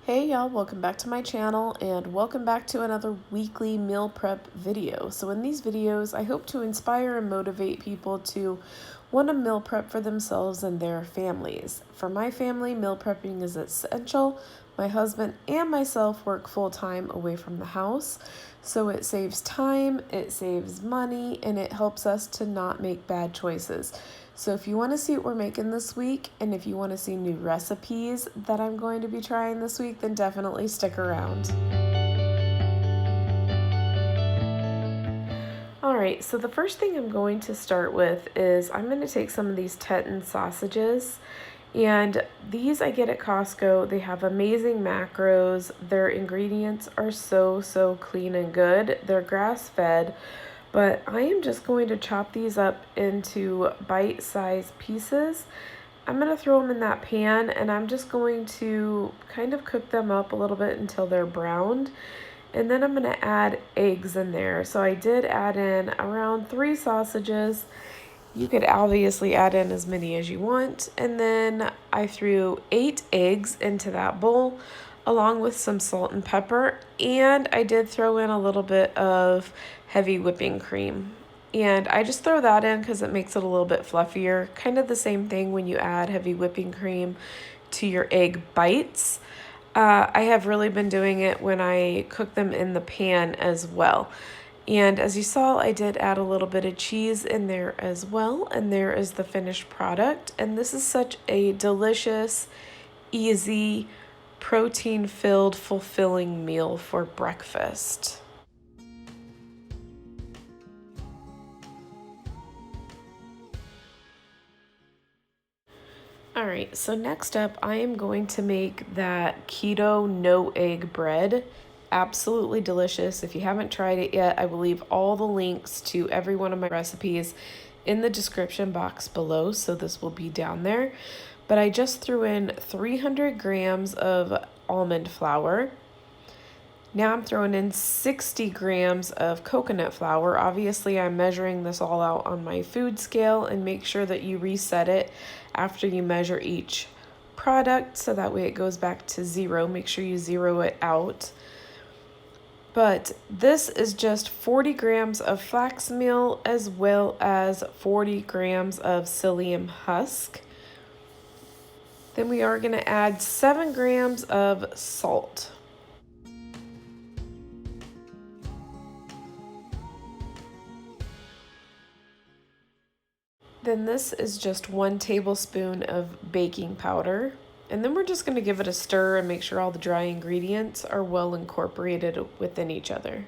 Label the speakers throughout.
Speaker 1: Hey y'all, welcome back to my channel and welcome back to another weekly meal prep video. So in these videos, I hope to inspire and motivate people to want to meal prep for themselves and their families. For my family, meal prepping is essential. My husband and myself work full-time away from the house, so it saves time, it saves money, and it helps us to not make bad choices. So if you want to see what we're making this week, and if you want to see new recipes that I'm going to be trying this week, then definitely stick around. Alright, so the first thing I'm going to start with is I'm going to take some of these Teton sausages, and these I get at Costco. They have amazing macros. Their ingredients are so clean and good. They're grass-fed. But I am just going to chop these up into bite-sized pieces. I'm going to throw them in that pan, and I'm just going to kind of cook them up a little bit until they're browned. And then I'm going to add eggs in there. So I did add in around 3 sausages. You could obviously add in as many as you want. And then I threw 8 eggs into that bowl, along with some salt and pepper. And I did throw in a little bit of heavy whipping cream. And I just throw that in because it makes it a little bit fluffier. Kind of the same thing when you add heavy whipping cream to your egg bites. I have really been doing it when I cook them in the pan as well. And as you saw, I did add a little bit of cheese in there as well. And there is the finished product. And this is such a delicious, easy, protein-filled, fulfilling meal for breakfast. All right, so next up, I am going to make that keto no egg bread. Absolutely delicious. If you haven't tried it yet, I will leave all the links to every one of my recipes in the description box below, so this will be down there. But I just threw in 300 grams of almond flour. Now I'm throwing in 60 grams of coconut flour. Obviously, I'm measuring this all out on my food scale, and make sure that you reset it after you measure each product so that way it goes back to 0. Make sure you zero it out. But this is just 40 grams of flax meal as well as 40 grams of psyllium husk. Then we are going to add 7 grams of salt. Then this is just 1 tablespoon of baking powder. And then we're just going to give it a stir and make sure all the dry ingredients are well incorporated within each other.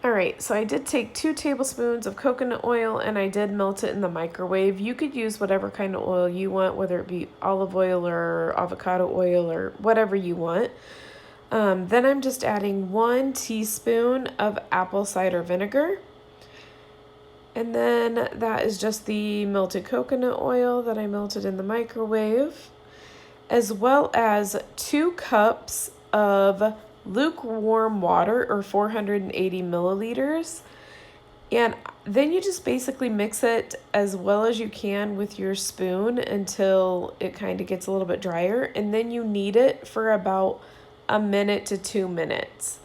Speaker 1: Alright, so I did take 2 tablespoons of coconut oil and I did melt it in the microwave. You could use whatever kind of oil you want, whether it be olive oil or avocado oil or whatever you want. Then I'm just adding 1 teaspoon of apple cider vinegar. And then that is just the melted coconut oil that I melted in the microwave, as well as 2 cups of lukewarm water, or 480 milliliters. And then you just basically mix it as well as you can with your spoon until it kind of gets a little bit drier. And then you knead it for about 1 minute to 2 minutes.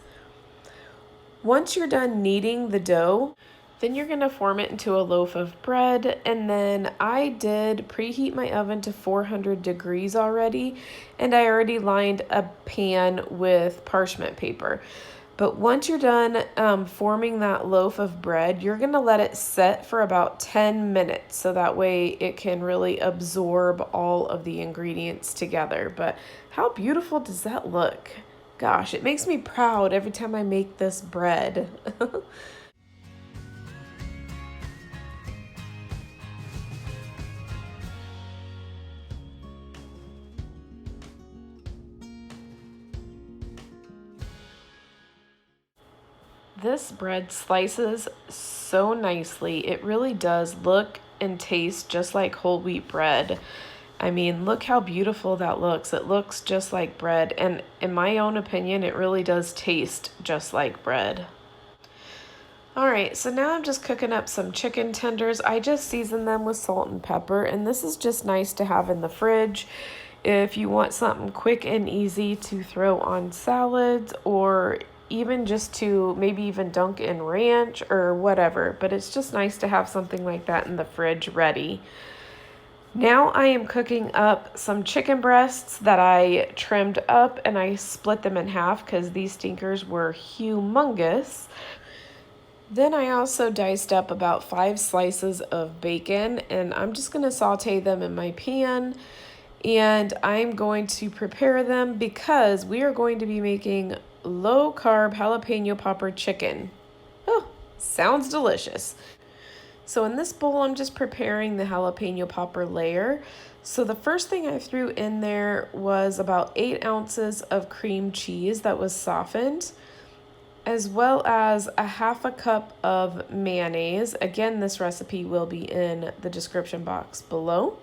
Speaker 1: Once you're done kneading the dough, then you're going to form it into a loaf of bread. And then I did preheat my oven to 400 degrees already, and I already lined a pan with parchment paper. But once you're done forming that loaf of bread, you're going to let it set for about 10 minutes so that way it can really absorb all of the ingredients together. But how beautiful does that look? Gosh, it makes me proud every time I make this bread. This bread slices so nicely. It really does look and taste just like whole wheat bread. I mean, look how beautiful that looks. It looks just like bread, and in my own opinion, it really does taste just like bread. All right, so now I'm just cooking up some chicken tenders. I just seasoned them with salt and pepper, and this is just nice to have in the fridge if you want something quick and easy to throw on salads, or even just to maybe even dunk in ranch or whatever. But it's just nice to have something like that in the fridge ready. Now I am cooking up some chicken breasts that I trimmed up, and I split them in half because these stinkers were humongous. Then I also diced up about 5 slices of bacon, and I'm just going to saute them in my pan, and I'm going to prepare them because we are going to be making low carb jalapeno popper chicken. Oh, sounds delicious. So in this bowl, I'm just preparing the jalapeno popper layer. So the first thing I threw in there was about 8 ounces of cream cheese that was softened, as well as a half a cup of mayonnaise. Again, this recipe will be in the description box below.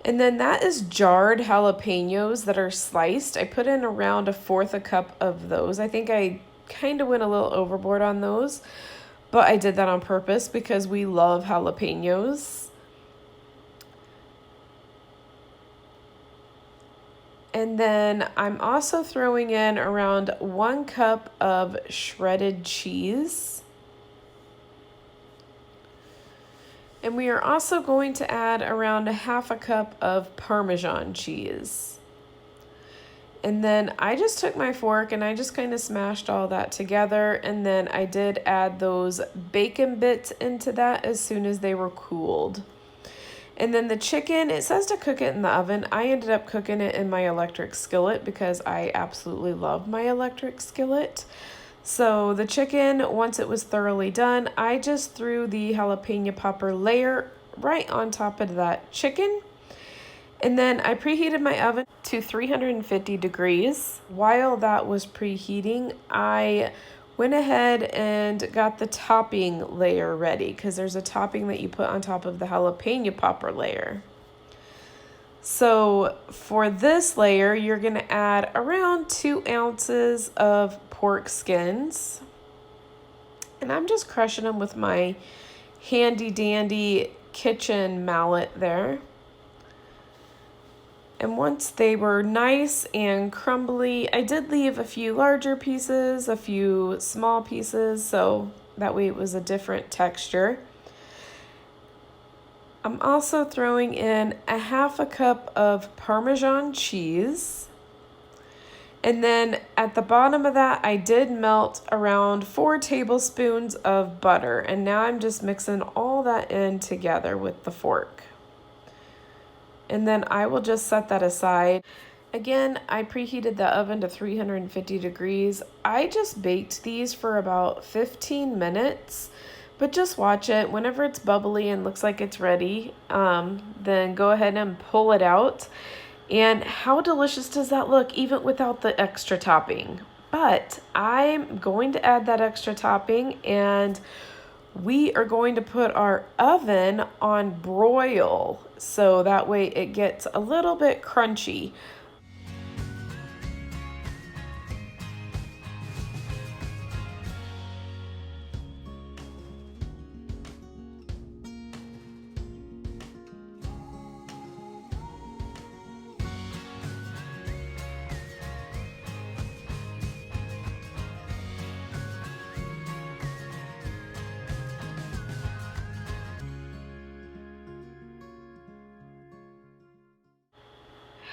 Speaker 1: And then that is jarred jalapenos that are sliced. I put in around 1/4 a cup of those. I think I kind of went a little overboard on those, but I did that on purpose because we love jalapenos. And then I'm also throwing in around 1 cup of shredded cheese. And we are also going to add around 1/2 a cup of Parmesan cheese. And then I just took my fork and I just kind of smashed all that together. And then I did add those bacon bits into that as soon as they were cooled. And then the chicken, it says to cook it in the oven. I ended up cooking it in my electric skillet because I absolutely love my electric skillet. So the chicken, once it was thoroughly done, I just threw the jalapeno popper layer right on top of that chicken. And then I preheated my oven to 350 degrees. While that was preheating, I went ahead and got the topping layer ready because there's a topping that you put on top of the jalapeno popper layer. So for this layer, you're going to add around 2 ounces of pork skins. And I'm just crushing them with my handy dandy kitchen mallet there. And once they were nice and crumbly, I did leave a few larger pieces, a few small pieces, so that way it was a different texture. I'm also throwing in 1/2 a cup of Parmesan cheese. And then at the bottom of that, I did melt around 4 tablespoons of butter. And now I'm just mixing all that in together with the fork. And then I will just set that aside. Again, I preheated the oven to 350 degrees. I just baked these for about 15 minutes, but just watch it. Whenever it's bubbly and looks like it's ready, then go ahead and pull it out. And how delicious does that look, even without the extra topping? But I'm going to add that extra topping, and we are going to put our oven on broil, so that way it gets a little bit crunchy.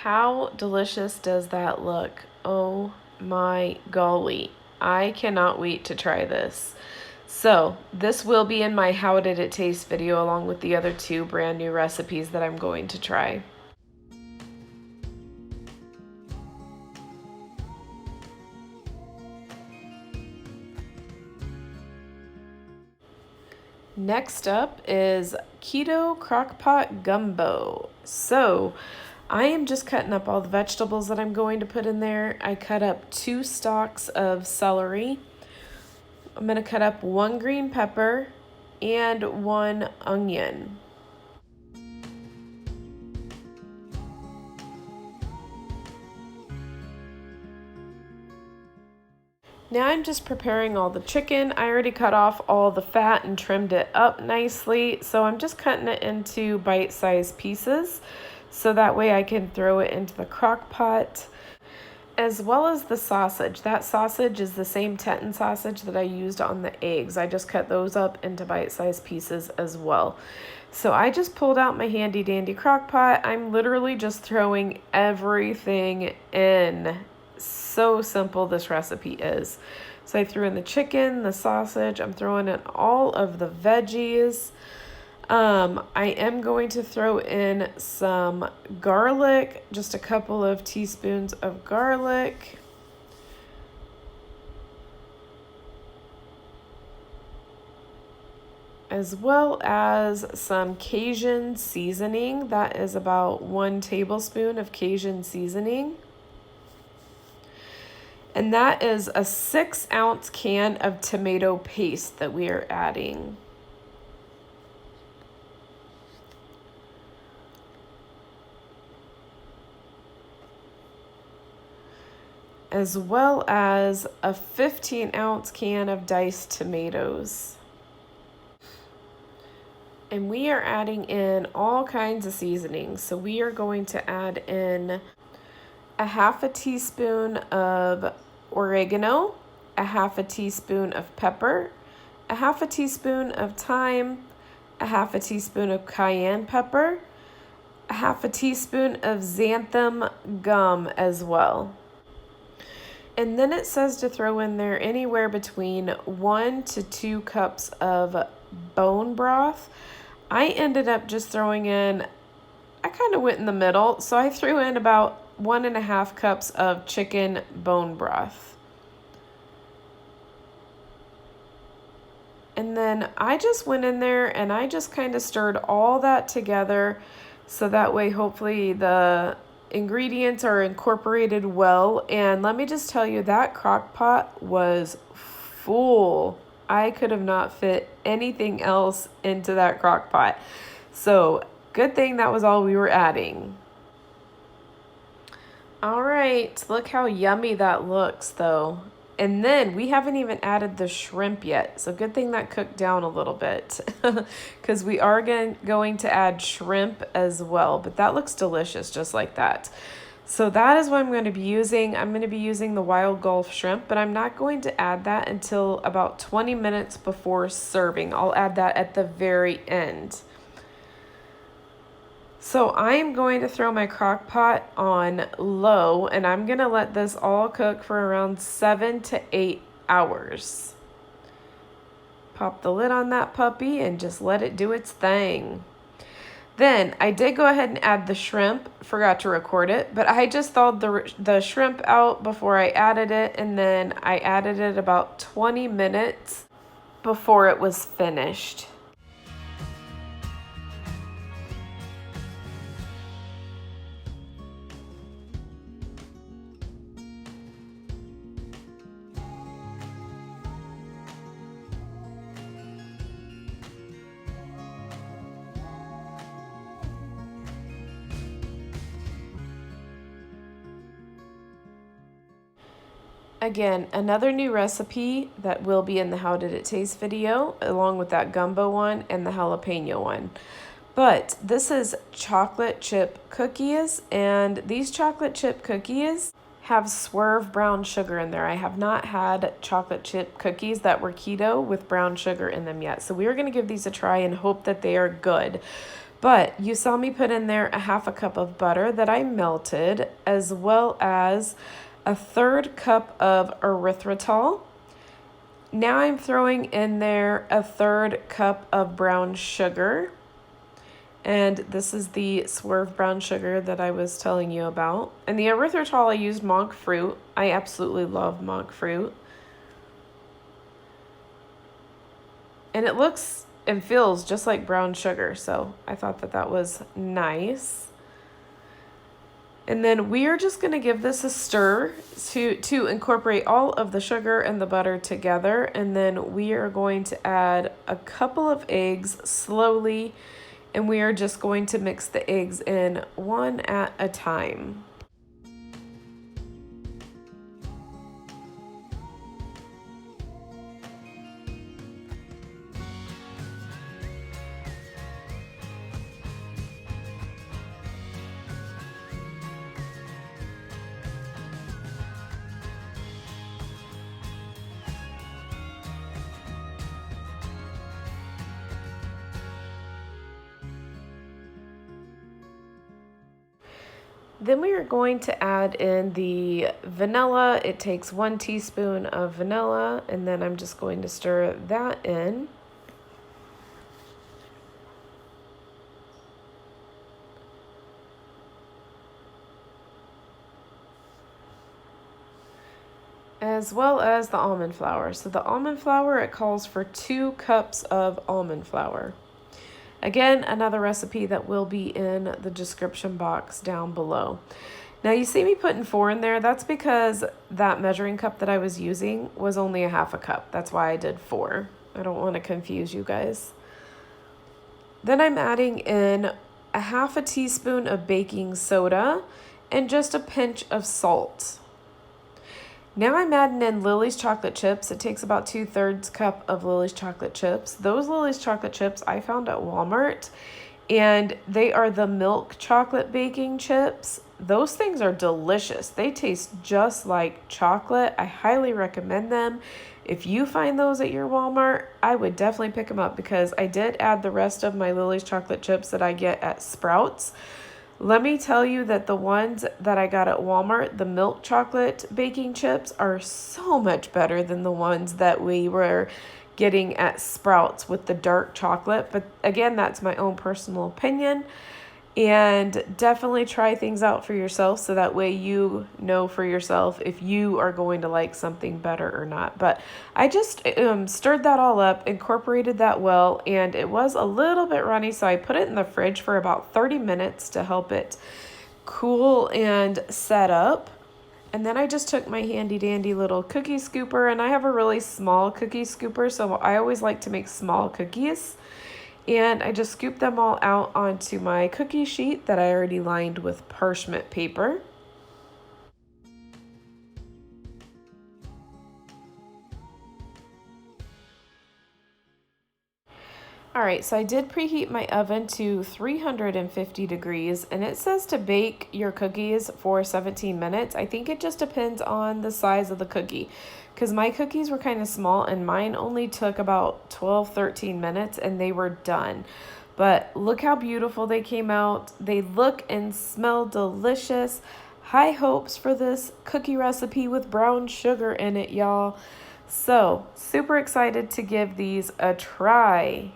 Speaker 1: How delicious does that look? Oh my golly. I cannot wait to try this. So this will be in my how did it taste video along with the other 2 brand new recipes that I'm going to try. Next up is Keto Crockpot Gumbo. So I am just cutting up all the vegetables that I'm going to put in there. I cut up 2 stalks of celery. I'm going to cut up 1 green pepper and 1 onion. Now I'm just preparing all the chicken. I already cut off all the fat and trimmed it up nicely. So I'm just cutting it into bite-sized pieces so that way I can throw it into the crock pot, as well as the sausage. That sausage is the same Teton sausage that I used on the eggs. I just cut those up into bite-sized pieces as well. So I just pulled out my handy dandy crock pot. I'm literally just throwing everything in. So simple this recipe is. So I threw in the chicken, the sausage, I'm throwing in all of the veggies. I am going to throw in some garlic, just a couple of teaspoons of garlic. As well as some Cajun seasoning. That is about 1 tablespoon of Cajun seasoning. And that is a 6-ounce can of tomato paste that we are adding. As well as a 15-ounce can of diced tomatoes. And we are adding in all kinds of seasonings. So we are going to add in a 1/2 teaspoon of oregano, a 1/2 teaspoon of pepper, a 1/2 teaspoon of thyme, a 1/2 teaspoon of cayenne pepper, a 1/2 teaspoon of xanthan gum as well. And then it says to throw in there anywhere between 1 to 2 cups of bone broth. I ended up just throwing in, I kind of went in the middle, so I threw in about 1.5 cups of chicken bone broth. And then I just went in there and I just kind of stirred all that together so that way hopefully the ingredients are incorporated well. And let me just tell you, that crock pot was full. I could have not fit anything else into that crock pot. So good thing that was all we were adding. All right, look how yummy that looks though. And then we haven't even added the shrimp yet. So good thing that cooked down a little bit because we are going to add shrimp as well, but that looks delicious just like that. So that is what I'm going to be using. I'm going to be using the Wild Gulf shrimp, but I'm not going to add that until about 20 minutes before serving. I'll add that at the very end. So I'm going to throw my crock pot on low and I'm going to let this all cook for around 7 to 8 hours. Pop the lid on that puppy and just let it do its thing. Then I did go ahead and add the shrimp, forgot to record it, but I just thawed the shrimp out before I added it, and then I added it about 20 minutes before it was finished. Again, another new recipe that will be in the How Did It Taste video, along with that gumbo one and the jalapeno one. But this is chocolate chip cookies, and these chocolate chip cookies have Swerve brown sugar in there. I have not had chocolate chip cookies that were keto with brown sugar in them yet. So we are going to give these a try and hope that they are good. But you saw me put in there a 1/2 cup of butter that I melted, as well as a 1/3 cup of erythritol. Now I'm throwing in there a 1/3 cup of brown sugar. And this is the Swerve brown sugar that I was telling you about. And the erythritol, I used monk fruit. I absolutely love monk fruit. And it looks and feels just like brown sugar, so I thought that that was nice. And then we are just going to give this a stir to incorporate all of the sugar and the butter together. And then we are going to add a couple of eggs slowly, and we are just going to mix the eggs in one at a time. Then we are going to add in the vanilla. It takes 1 teaspoon of vanilla, and then I'm just going to stir that in. As well as the almond flour. So the almond flour, it calls for 2 cups of almond flour. Again, another recipe that will be in the description box down below. Now you see me putting 4 in there. That's because that measuring cup that I was using was only a half a cup. That's why I did 4. I don't want to confuse you guys. Then I'm adding in a half a teaspoon of baking soda and just a pinch of salt. Now I'm adding in Lily's chocolate chips. It takes about 2/3 cup of Lily's chocolate chips. Those Lily's chocolate chips I found at Walmart, and they are the milk chocolate baking chips. Those things are delicious. They taste just like chocolate. I highly recommend them. If you find those at your Walmart, I would definitely pick them up because I did add the rest of my Lily's chocolate chips that I get at Sprouts. Let me tell you that the ones that I got at Walmart, the milk chocolate baking chips, are so much better than the ones that we were getting at Sprouts with the dark chocolate. But again, that's my own personal opinion. And definitely try things out for yourself so that way you know for yourself if you are going to like something better or not. But I just stirred that all up, incorporated that well, and it was a little bit runny, so I put it in the fridge for about 30 minutes to help it cool and set up. And then I just took my handy dandy little cookie scooper, and I have a really small cookie scooper, so I always like to make small cookies. And I just scooped them all out onto my cookie sheet that I already lined with parchment paper. All right, so I did preheat my oven to 350 degrees, and it says to bake your cookies for 17 minutes. I think it just depends on the size of the cookie, because my cookies were kind of small and mine only took about 12-13 minutes and they were done. But look how beautiful they came out. They look and smell delicious. High hopes for this cookie recipe with brown sugar in it, y'all. So super excited to give these a try.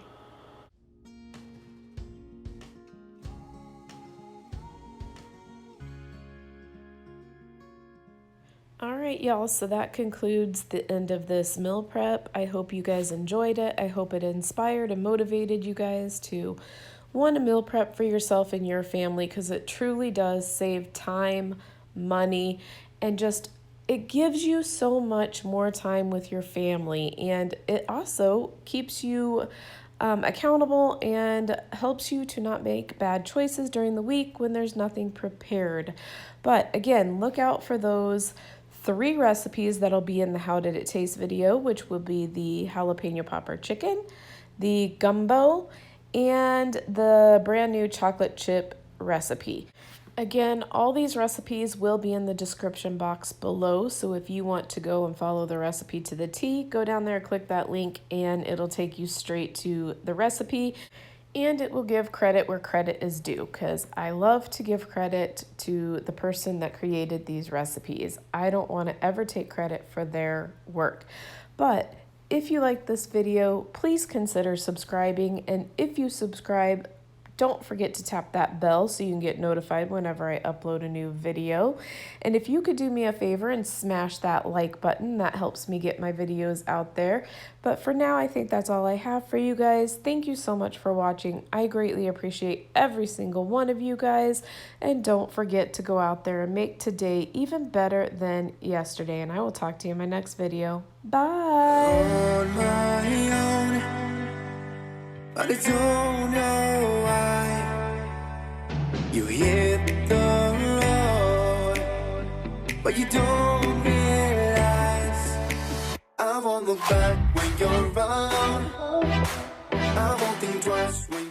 Speaker 1: All right, y'all, so that concludes the end of this meal prep. I hope you guys enjoyed it. I hope it inspired and motivated you guys to want to meal prep for yourself and your family, because it truly does save time, money, and just it gives you so much more time with your family. And it also keeps you accountable and helps you to not make bad choices during the week when there's nothing prepared. But again, look out for those 3 recipes that'll be in the How Did It Taste video, which will be the jalapeno popper chicken, the gumbo, and the brand new chocolate chip recipe. Again, all these recipes will be in the description box below, so if you want to go and follow the recipe to the T, go down there, click that link, and it'll take you straight to the recipe. And it will give credit where credit is due, because I love to give credit to the person that created these recipes. I don't want to ever take credit for their work. But if you like this video, please consider subscribing. And if you subscribe, don't forget to tap that bell so you can get notified whenever I upload a new video. And if you could do me a favor and smash that like button, that helps me get my videos out there. But for now, I think that's all I have for you guys. Thank you so much for watching. I greatly appreciate every single one of you guys. And don't forget to go out there and make today even better than yesterday. And I will talk to you in my next video. Bye. But I don't know why you hit the road, but you don't realize I'm on the back when you're around. I won't think twice when